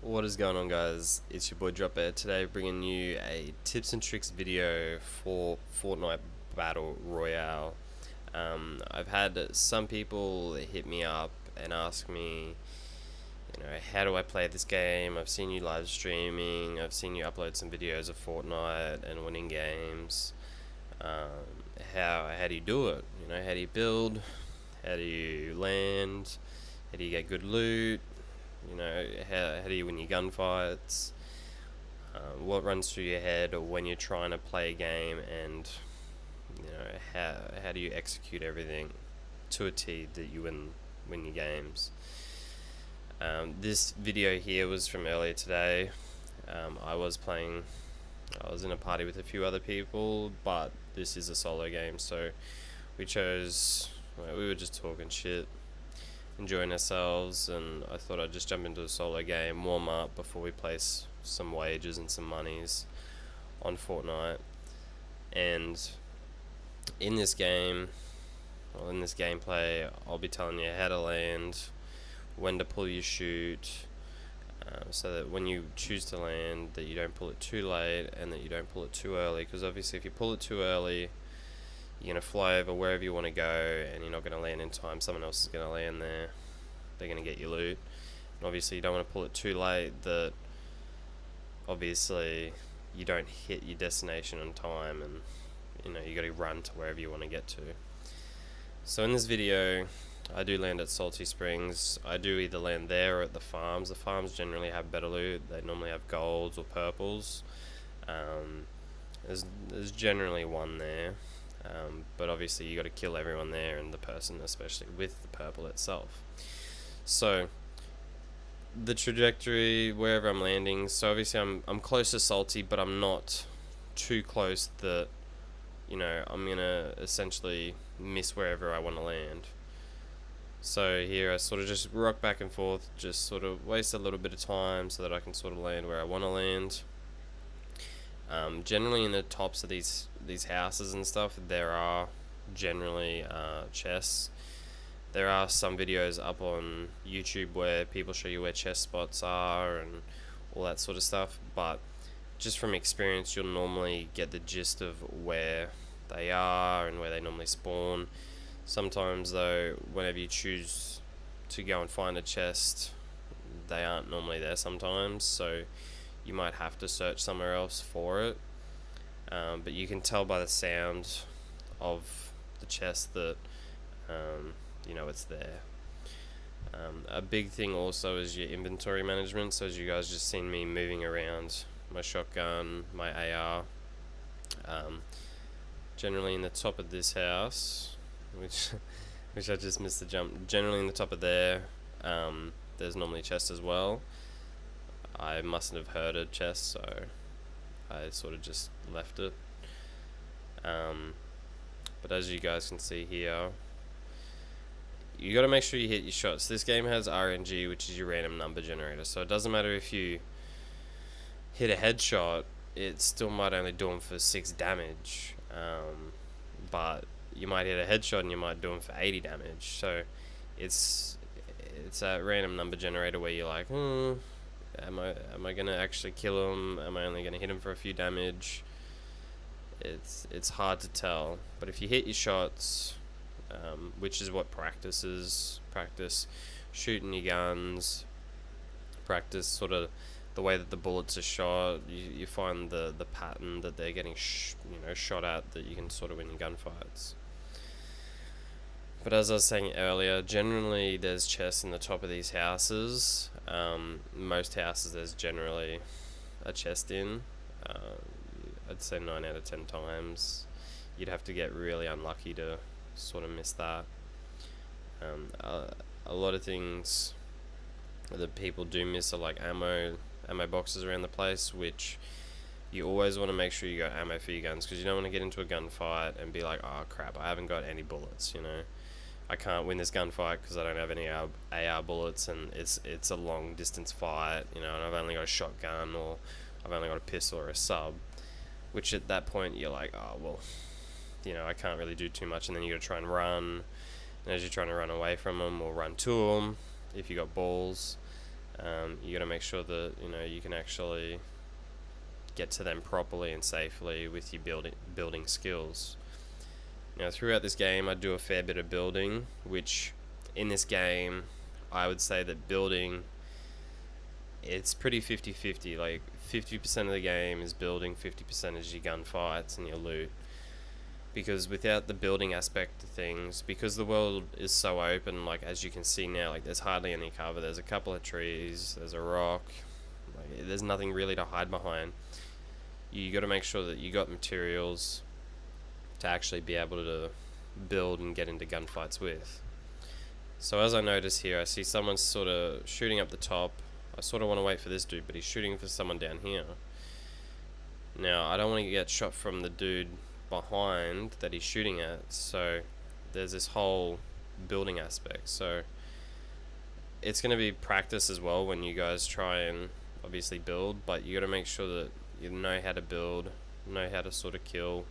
What is going on, guys? It's your boy Dropper today, bringing you a tips and tricks video for Fortnite Battle Royale. I've had some people hit me up and ask me, how do I play this game? I've seen you live streaming, I've seen you upload some videos of Fortnite and winning games. How do you do it? How do you build? How do you land? How do you get good loot? How do you win your gunfights? What runs through your head when you're trying to play a game, and how do you execute everything to a T that you win your games? This video here was from earlier today. I was in a party with a few other people, but this is a solo game, so we were just talking shit, enjoying ourselves, and I thought I'd just jump into a solo game, warm up before we place some wages and some monies on Fortnite. And in this gameplay, I'll be telling you how to land, when to pull your chute, so that when you choose to land, that you don't pull it too late and that you don't pull it too early, because obviously if you pull it too early, you're going to fly over wherever you want to go, and you're not going to land in time. Someone else is going to land there. They're going to get your loot. And obviously you don't want to pull it too late that obviously you don't hit your destination on time, and you got to run to wherever you want to get to. So in this video, I do land at Salty Springs. I do either land there or at the farms. The farms generally have better loot. They normally have golds or purples. There's generally one there. But obviously you got to kill everyone there, and the person especially with the purple itself. So the trajectory, wherever I'm landing, so obviously I'm close to Salty, but I'm not too close that I'm gonna essentially miss wherever I want to land. So here I sort of just rock back and forth, just sort of waste a little bit of time so that I can sort of land where I want to land. Generally in the tops of these houses and stuff, there are generally chests. There are some videos up on YouTube where people show you where chest spots are and all that sort of stuff, but just from experience, you'll normally get the gist of where they are and where they normally spawn. Sometimes though, whenever you choose to go and find a chest, they aren't normally there sometimes, so you might have to search somewhere else for it. But you can tell by the sound of the chest that it's there. A big thing also is your inventory management. So as you guys just seen me moving around my shotgun, my AR, generally in the top of this house, which I just missed the jump, generally in the top of there, there's normally a chest as well. I mustn't have heard a chest, so I sort of just left it. But as you guys can see here, you got to make sure you hit your shots. This game has RNG, which is your random number generator, so it doesn't matter if you hit a headshot, it still might only do them for 6 damage, but you might hit a headshot and you might do them for 80 damage. So it's a random number generator where you're like, am I gonna actually kill him? Am I only gonna hit him for a few damage? It's hard to tell. But if you hit your shots, which is what practice shooting your guns, practice sort of the way that the bullets are shot, you find the pattern that they're getting shot at, that you can sort of win your gunfights. But as I was saying earlier, generally there's chests in the top of these houses. Most houses there's generally a chest in. I'd say 9 out of 10 times. You'd have to get really unlucky to sort of miss that. A lot of things that people do miss are like ammo boxes around the place, which you always want to make sure you got ammo for your guns, because you don't want to get into a gunfight and be like, oh crap, I haven't got any bullets, I can't win this gunfight because I don't have any AR bullets, and it's a long distance fight, and I've only got a shotgun, or I've only got a pistol or a sub, which at that point you're like, oh well, I can't really do too much, and then you got to try and run, and as you're trying to run away from them or run to them, if you got balls, You got to make sure that you can actually get to them properly and safely with your building skills. Now, throughout this game, I do a fair bit of building, which in this game, I would say that building, it's pretty 50-50. Like 50% of the game is building, 50% is your gunfights and your loot. Because without the building aspect of things, because the world is so open, like as you can see now, like there's hardly any cover. There's a couple of trees, there's a rock, like there's nothing really to hide behind. You got to make sure that you got materials to actually be able to build and get into gunfights with. So as I notice here, I see someone sort of shooting up the top. I sort of want to wait for this dude, but he's shooting for someone down here. Now, I don't want to get shot from the dude behind that he's shooting at, so there's this whole building aspect. So it's going to be practice as well when you guys try and obviously build, but you got to make sure that you know how to build, know how to sort of kill.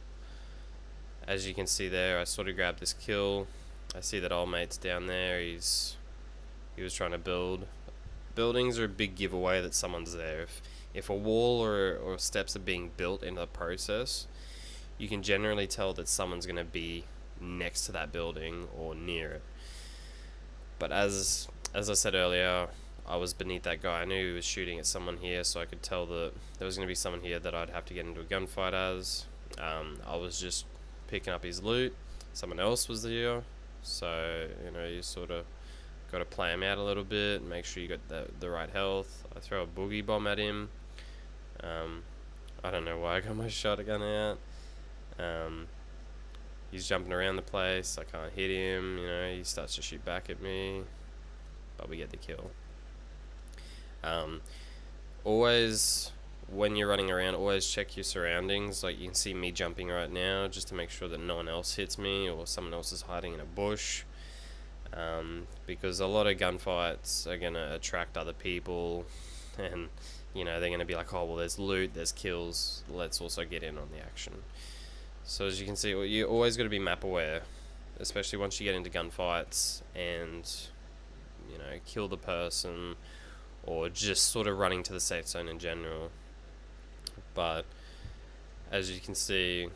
As you can see there, I sort of grabbed this kill. I see that old mate's down there. He was trying to build. Buildings are a big giveaway that someone's there. If a wall or steps are being built in the process, you can generally tell that someone's going to be next to that building or near it. But as I said earlier, I was beneath that guy. I knew he was shooting at someone here, so I could tell that there was going to be someone here that I'd have to get into a gunfight as. I was just picking up his loot. Someone else was there, so you sort of got to play him out a little bit, make sure you got the right health. I throw a boogie bomb at him. I don't know why I got my shotgun out. He's jumping around the place. I can't hit him. He starts to shoot back at me, but we get the kill. Always, when you're running around, always check your surroundings. Like you can see me jumping right now, just to make sure that no one else hits me or someone else is hiding in a bush. Because a lot of gunfights are going to attract other people, and they're going to be like, oh well, there's loot, there's kills, let's also get in on the action. So as you can see, you always got to be map aware, especially once you get into gunfights and kill the person, or just sort of running to the safe zone in general. But as you can see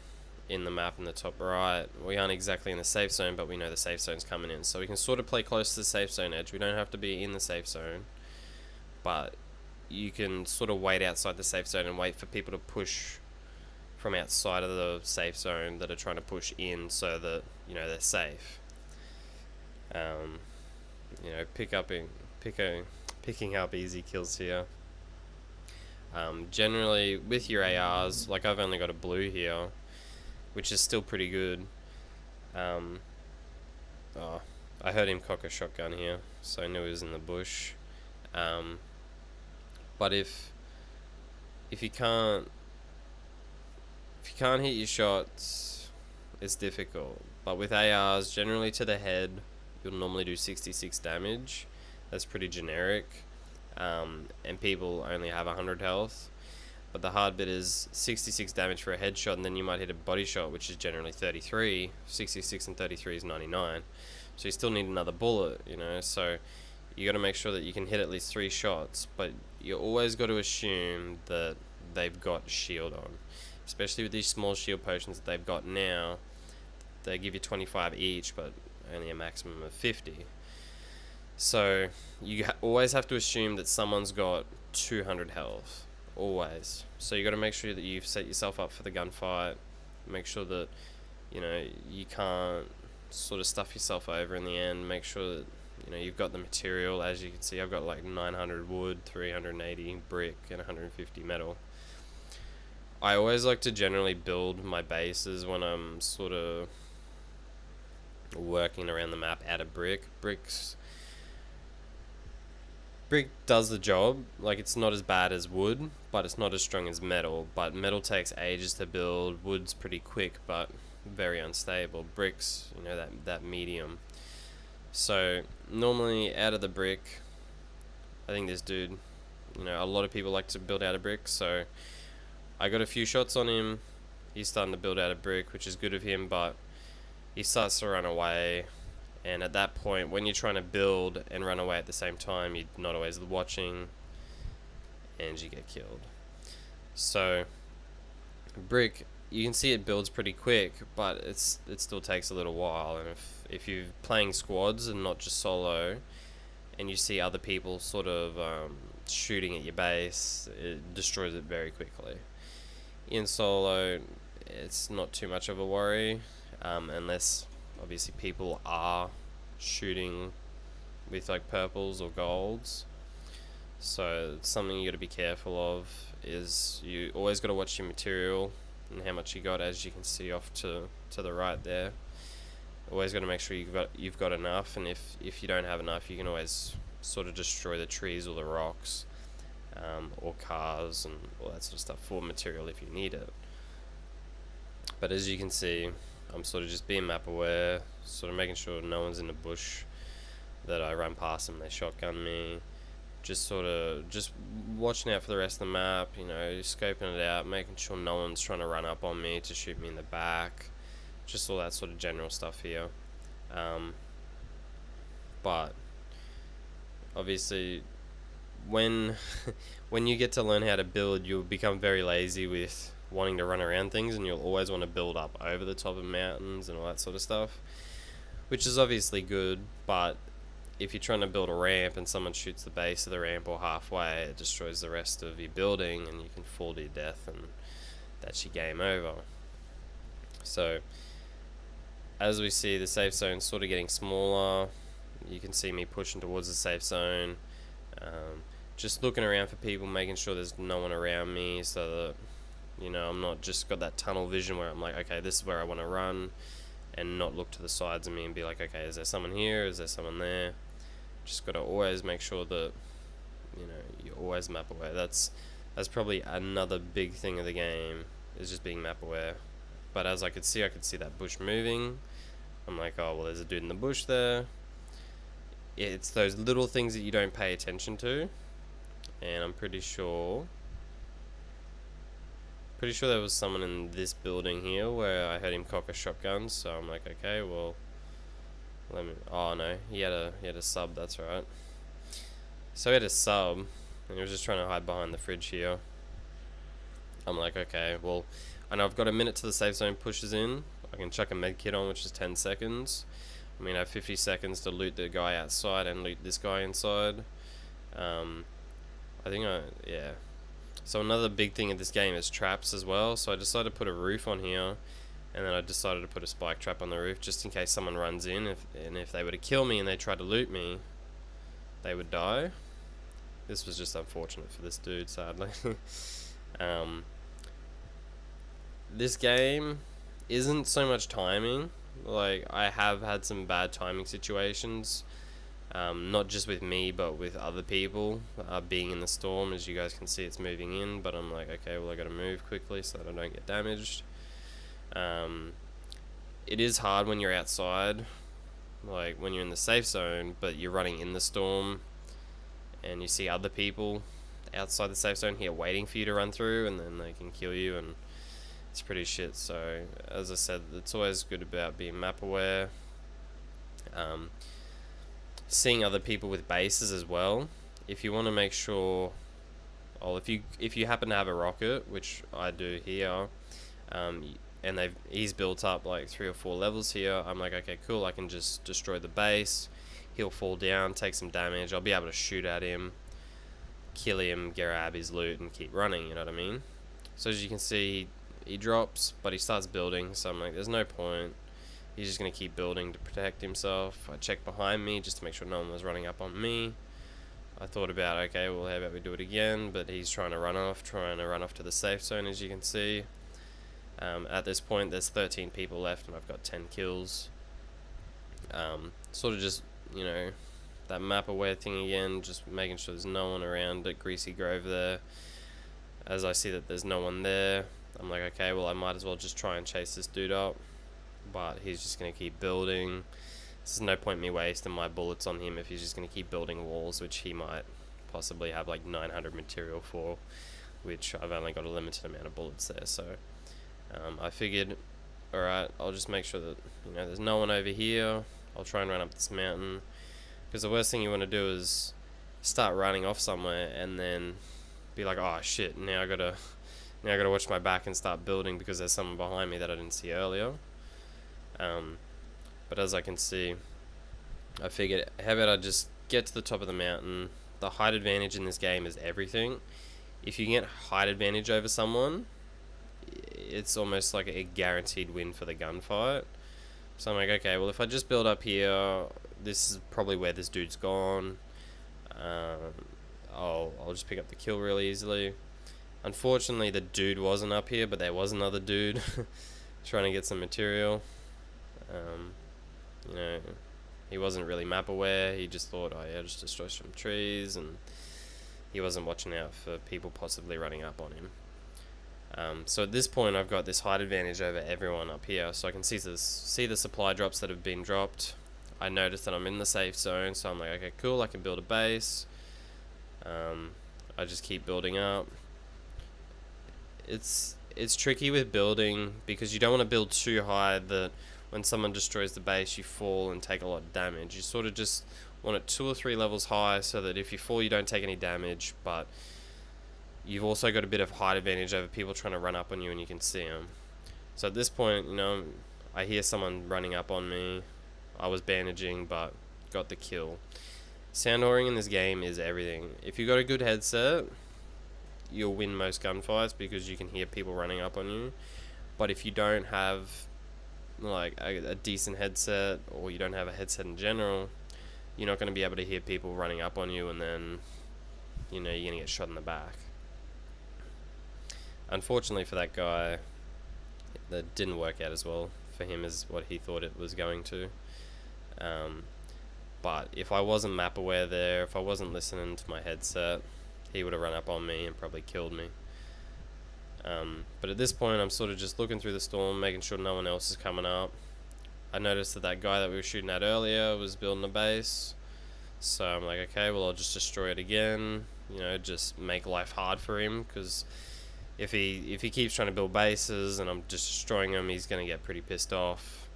in the map in the top right, we aren't exactly in the safe zone, but we know the safe zone's coming in, so we can sort of play close to the safe zone edge. We don't have to be in the safe zone, but you can sort of wait outside the safe zone and wait for people to push from outside of the safe zone that are trying to push in, so that they're safe. Picking up easy kills here. Generally with your ARs, like I've only got a blue here, which is still pretty good. I heard him cock a shotgun here, so I knew he was in the bush. But if you can't hit your shots, it's difficult. But with ARs, generally to the head, you'll normally do 66 damage. That's pretty generic. And people only have 100 health. But the hard bit is 66 damage for a headshot, and then you might hit a body shot, which is generally 33. 66 and 33 is 99. So you still need another bullet, So you got to make sure that you can hit at least 3 shots. But you always got to assume that they've got shield on. Especially with these small shield potions that they've got now. They give you 25 each, but only a maximum of 50. So you always have to assume that someone's got 200 health. Always. So you got to make sure that you've set yourself up for the gunfight. Make sure that you can't sort of stuff yourself over in the end. Make sure that you've got the material. As you can see, I've got like 900 wood, 380 brick, and 150 metal. I always like to generally build my bases when I'm sort of working around the map out of brick. Brick does the job. Like, it's not as bad as wood, but it's not as strong as metal. But metal takes ages to build. Wood's pretty quick, but very unstable. Bricks, that medium. So normally out of the brick, I think this dude, a lot of people like to build out of brick. So I got a few shots on him. He's starting to build out of brick, which is good of him, but he starts to run away, And at that point, when you're trying to build and run away at the same time, you're not always watching, and you get killed. So brick, you can see it builds pretty quick, but it still takes a little while. And if you're playing squads and not just solo, and you see other people sort of shooting at your base, it destroys it very quickly. In solo, it's not too much of a worry, unless obviously people are shooting with like purples or golds. So something you got to be careful of is you always got to watch your material and how much you got, as you can see off to the right there. Always got to make sure you've got enough, and if you don't have enough, you can always sort of destroy the trees or the rocks, or cars and all that sort of stuff for material if you need it. But as you can see, I'm sort of just being map aware, sort of making sure no one's in the bush that I run past them, they shotgun me. Just watching out for the rest of the map, you know, scoping it out, making sure no one's trying to run up on me to shoot me in the back. Just all that sort of general stuff here. But obviously, when you get to learn how to build, you'll become very lazy with wanting to run around things, and you'll always want to build up over the top of mountains and all that sort of stuff, which is obviously good. But if you're trying to build a ramp and someone shoots the base of the ramp or halfway, it destroys the rest of your building and you can fall to your death, and that's your game over. So as we see, the safe zone's sort of getting smaller. You can see me pushing towards the safe zone, just looking around for people, making sure there's no one around me, so that, you know, I'm not just got that tunnel vision where I'm like, okay, this is where I want to run, and not look to the sides of me and be like, okay, is there someone here, is there someone there? Just got to always make sure that, you know, you always map aware. That's probably another big thing of the game, is just being map aware. But as I could see that bush moving. I'm like, oh well, there's a dude in the bush there. It's those little things that you don't pay attention to, and I'm pretty sure there was someone in this building here where I heard him cock a shotgun. So I'm like, okay, well, let me. Oh no, he had a sub. That's right. So he had a sub, and he was just trying to hide behind the fridge here. I'm like, okay, well, I know I've got a minute till the safe zone pushes in. I can chuck a med kit on, which is 10 seconds. I mean, I have 50 seconds to loot the guy outside and loot this guy inside. Yeah. So another big thing in this game is traps as well. So I decided to put a roof on here, and then I decided to put a spike trap on the roof just in case someone runs in. If they were to kill me and they tried to loot me, they would die. This was just unfortunate for this dude, sadly. This game isn't so much timing. Like, I have had some bad timing situations, not just with me but with other people being in the storm. As you guys can see, it's moving in, but I'm like, okay, well, I gotta move quickly so that I don't get damaged. It is hard when you're outside, like when you're in the safe zone, but you're running in the storm and you see other people outside the safe zone here waiting for you to run through, and then they can kill you, and it's pretty shit. So as I said, it's always good about being map aware, seeing other people with bases as well. If you want to make sure, if you happen to have a rocket, which I do here, and he's built up like 3 or 4 levels here, I'm like, okay, cool, I can just destroy the base, he'll fall down, take some damage, I'll be able to shoot at him, kill him, grab his loot, and keep running, you know what I mean? So as you can see, he drops, but he starts building, so I'm like, there's no point. He's just going to keep building to protect himself. I checked behind me just to make sure no one was running up on me. I thought about, okay, well, how about we do it again? But he's trying to run off to the safe zone, as you can see. At this point, there's 13 people left, and I've got 10 kills. Sort of just, you know, that map aware thing again, just making sure there's no one around at Greasy Grove there. As I see that there's no one there, I'm like, okay, well, I might as well just try and chase this dude up. But he's just going to keep building. There's no point me wasting my bullets on him if he's just going to keep building walls, which he might possibly have like 900 material for, which I've only got a limited amount of bullets there. So I figured, alright, I'll just make sure that, you know, there's no one over here. I'll try and run up this mountain, because the worst thing you want to do is start running off somewhere and then be like, oh shit, now I gotta watch my back and start building because there's someone behind me that I didn't see earlier. But as I can see, I figured, how about I just get to the top of the mountain. The height advantage in this game is everything. If you get height advantage over someone, it's almost like a guaranteed win for the gunfight. So I'm like, okay, well, if I just build up here, this is probably where this dude's gone. I'll just pick up the kill really easily. Unfortunately, the dude wasn't up here, but there was another dude trying to get some material. You know, he wasn't really map aware. He just thought, oh yeah, just destroy some trees, and he wasn't watching out for people possibly running up on him. So at this point, I've got this height advantage over everyone up here, so I can see the supply drops that have been dropped. I noticed that I'm in the safe zone, so I'm like, okay, cool, I can build a base. I just keep building up. It's tricky with building because you don't want to build too high that when someone destroys the base you fall and take a lot of damage. You sort of just want it 2 or 3 levels high so that if you fall you don't take any damage, but you've also got a bit of height advantage over people trying to run up on you and you can see them. So at this point, you know, I hear someone running up on me. I was bandaging but got the kill. Sound whoring in this game is everything. If you got a good headset, you'll win most gunfights because you can hear people running up on you. But if you don't have like a decent headset, or you don't have a headset in general, you're not going to be able to hear people running up on you, and then, you know, you're going to get shot in the back. Unfortunately for that guy, that didn't work out as well for him as what he thought it was going to. But if I wasn't map aware there, if I wasn't listening to my headset, he would have run up on me and probably killed me. But at this point, I'm sort of just looking through the storm, making sure no one else is coming up. I noticed that guy that we were shooting at earlier was building a base. So I'm like, okay, well, I'll just destroy it again. You know, just make life hard for him, because if he keeps trying to build bases and I'm just destroying him, he's going to get pretty pissed off.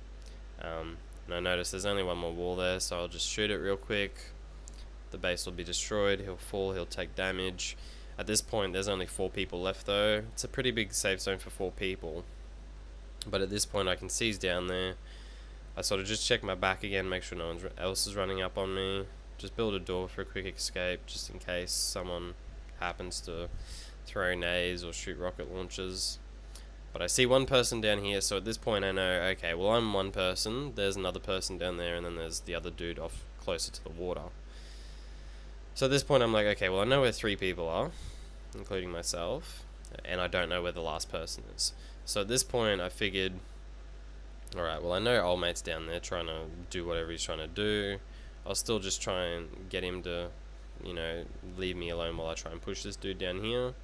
And I noticed there's only one more wall there, so I'll just shoot it real quick. The base will be destroyed, he'll fall, he'll take damage. At this point, there's only 4 people left though. It's a pretty big safe zone for 4 people. But at this point, I can see he's down there. I sort of just check my back again, make sure no one else is running up on me. Just build a door for a quick escape, just in case someone happens to throw nades or shoot rocket launchers. But I see one person down here, so at this point I know, okay, well, I'm one person, there's another person down there, and then there's the other dude off closer to the water. So at this point I'm like, okay, well, I know where 3 people are, including myself, and I don't know where the last person is. So at this point I figured, alright, well, I know old mate's down there trying to do whatever he's trying to do. I'll still just try and get him to, you know, leave me alone while I try and push this dude down here.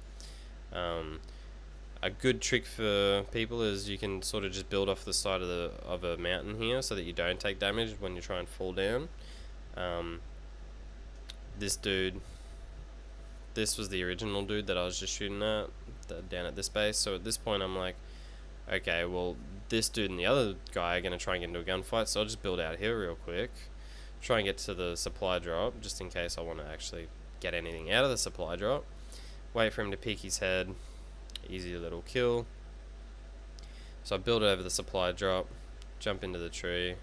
A good trick for people is you can sort of just build off the side of a mountain here so that you don't take damage when you try and fall down. This dude, this was the original dude that I was just shooting at, down at this base. So at this point I'm like, okay, well, this dude and the other guy are going to try and get into a gunfight, so I'll just build out here real quick, try and get to the supply drop just in case I want to actually get anything out of the supply drop. Wait for him to peek his head. Easy little kill. So I build over the supply drop, jump into the tree.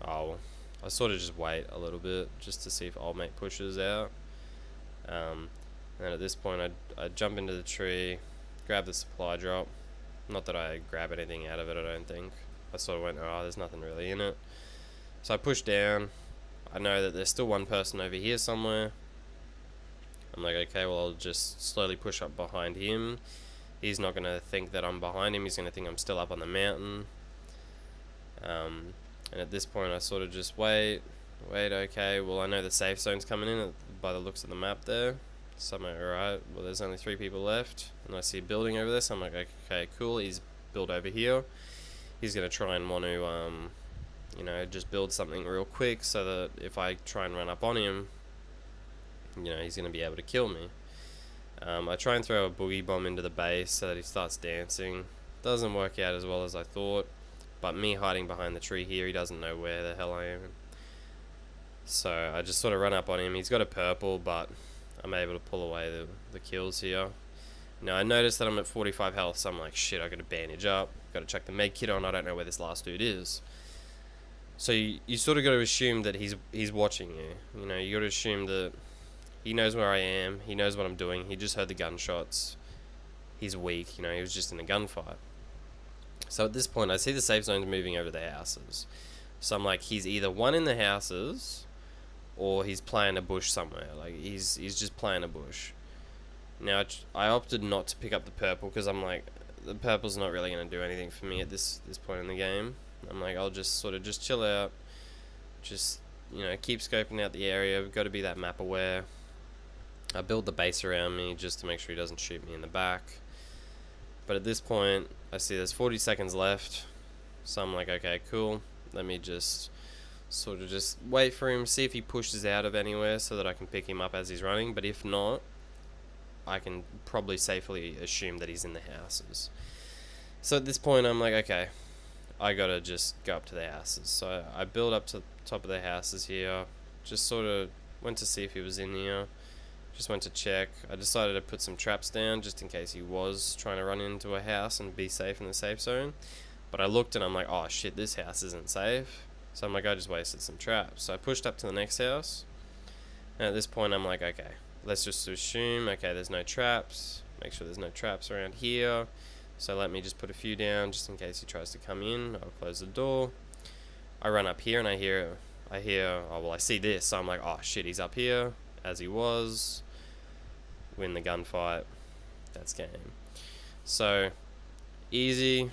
I sort of just wait a little bit just to see if old mate pushes out. And at this point I jump into the tree, grab the supply drop. Not that I grab anything out of it, I don't think. I sort of went, oh, there's nothing really in it. So I push down. I know that there's still one person over here somewhere. I'm like, okay, well, I'll just slowly push up behind him. He's not going to think that I'm behind him. He's going to think I'm still up on the mountain. And at this point, I sort of just wait, okay, well, I know the safe zone's coming in by the looks of the map there. So I'm like, alright, well, there's only 3 people left. And I see a building over there, so I'm like, okay, cool, he's built over here. He's going to try and want to, you know, just build something real quick so that if I try and run up on him, you know, he's going to be able to kill me. I try and throw a boogie bomb into the base so that he starts dancing. Doesn't work out as well as I thought, but me hiding behind the tree here, he doesn't know where the hell I am. So I just sort of run up on him. He's got a purple, but I'm able to pull away the kills here. Now I noticed that I'm at 45 health, so I'm like, shit, I gotta bandage up, gotta check the med kit on, I don't know where this last dude is. So you sort of got to assume that he's watching you. You know, you got to assume that he knows where I am, he knows what I'm doing, he just heard the gunshots, he's weak, you know, he was just in a gunfight. So at this point, I see the safe zones moving over the houses. So I'm like, he's either one in the houses, or he's playing a bush somewhere. Like, he's just playing a bush. Now, I opted not to pick up the purple, because I'm like, the purple's not really going to do anything for me at this point in the game. I'm like, I'll just sort of just chill out, just, you know, keep scoping out the area. We've got to be that map aware. I build the base around me just to make sure he doesn't shoot me in the back. But at this point, I see there's 40 seconds left, so I'm like, okay, cool. Let me just sort of just wait for him, see if he pushes out of anywhere so that I can pick him up as he's running. But if not, I can probably safely assume that he's in the houses. So at this point, I'm like, okay, I gotta just go up to the houses. So I build up to the top of the houses here, just sort of went to see if he was in here, just went to check. I decided to put some traps down just in case he was trying to run into a house and be safe in the safe zone. But I looked and I'm like, oh shit, this house isn't safe. So I'm like, I just wasted some traps. So I pushed up to the next house, and at this point I'm like, okay, let's just assume, okay, there's no traps, make sure there's no traps around here. So let me just put a few down just in case he tries to come in. I'll close the door. I run up here and I hear, oh well, I see this, so I'm like, oh shit, he's up here, as he was. Win the gunfight. That's game. So, easy,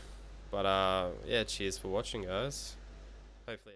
but yeah, cheers for watching, guys. Hopefully